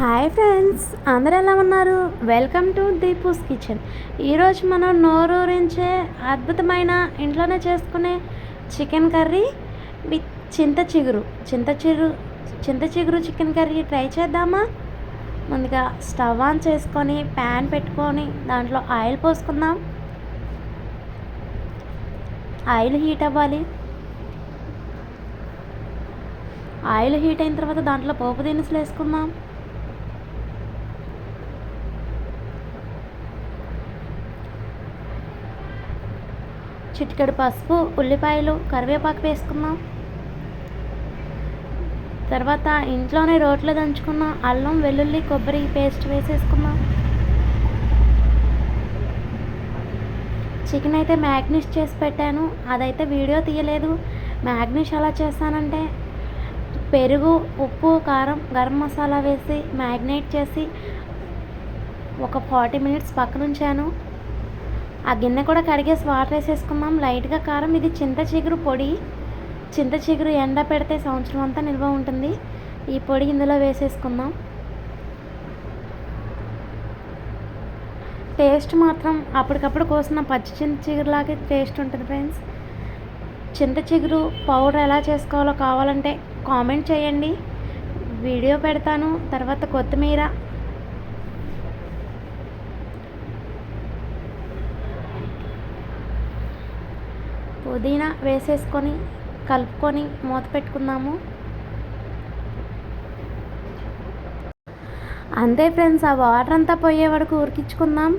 Hi friends, అందరూ ఎలా ఉన్నారు? Welcome to Deepu's kitchen. ఈరోజు మనం నోరూరించే అద్భుతమైన ఇంట్లోనే చేసుకునే చికెన్ కర్రీ విత్ చింత చిగురు చికెన్ కర్రీ ట్రై చేద్దామా? ముందుగా స్టవ్ ఆన్ చేసుకొని ప్యాన్ పెట్టుకొని దాంట్లో ఆయిల్ పోసుకుందాం. ఆయిల్ హీట్ అవ్వాలి. ఆయిల్ హీట్ అయిన తర్వాత దాంట్లో పోపు దినుసులు వేసుకుందాం. చిటికెడు పసుపు, ఉల్లిపాయలు, కరివేపాకు వేసుకుందాం. తర్వాత ఇంట్లోనే రోట్లో దంచుకున్న అల్లం, వెల్లుల్లి, కొబ్బరి పేస్ట్ వేసేసుకుందాం. చికెన్ అయితే మ్యాగ్నేట్ చేసి పెట్టాను, అదైతే వీడియో తీయలేదు. మ్యాగ్నేట్ ఎలా చేస్తానంటే పెరుగు, ఉప్పు, కారం, గరం మసాలా వేసి మ్యాగ్నేట్ చేసి ఒక 40 మినిట్స్ పక్కన ఉంచాను. ఆ గిన్నె కూడా కడిగేసి వాటర్ వేసేసుకుందాం. లైట్గా కారం. ఇది చింత చిగురు పొడి. చింత చిగురు ఎండ పెడితే సంవత్సరం అంతా నిల్వ ఉంటుంది. ఈ పొడి ఇందులో వేసేసుకుందాం. టేస్ట్ మాత్రం అప్పటికప్పుడు కోసిన పచ్చి చింత చిగురులాగే టేస్ట్ ఉంటుంది ఫ్రెండ్స్. చింత చిగురు పౌడర్ ఎలా చేసుకోవాలో కావాలంటే కామెంట్ చేయండి, వీడియో పెడతాను. తర్వాత కొత్తిమీర, పుదీనా వేసేసుకొని కలుపుకొని మూత పెట్టుకుందాము. అంతే ఫ్రెండ్స్, ఆ వాటర్ అంతా పోయే వరకు ఉడికించుకుందాం.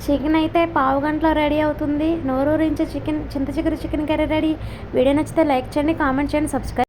చికెన్ అయితే పావు గంటలో రెడీ అవుతుంది. నోరూరించే చింత చిగురు చికెన్ కర్రీ రెడీ. వీడియో నచ్చితే లైక్ చేయండి, కామెంట్ చేయండి, సబ్స్క్రైబ్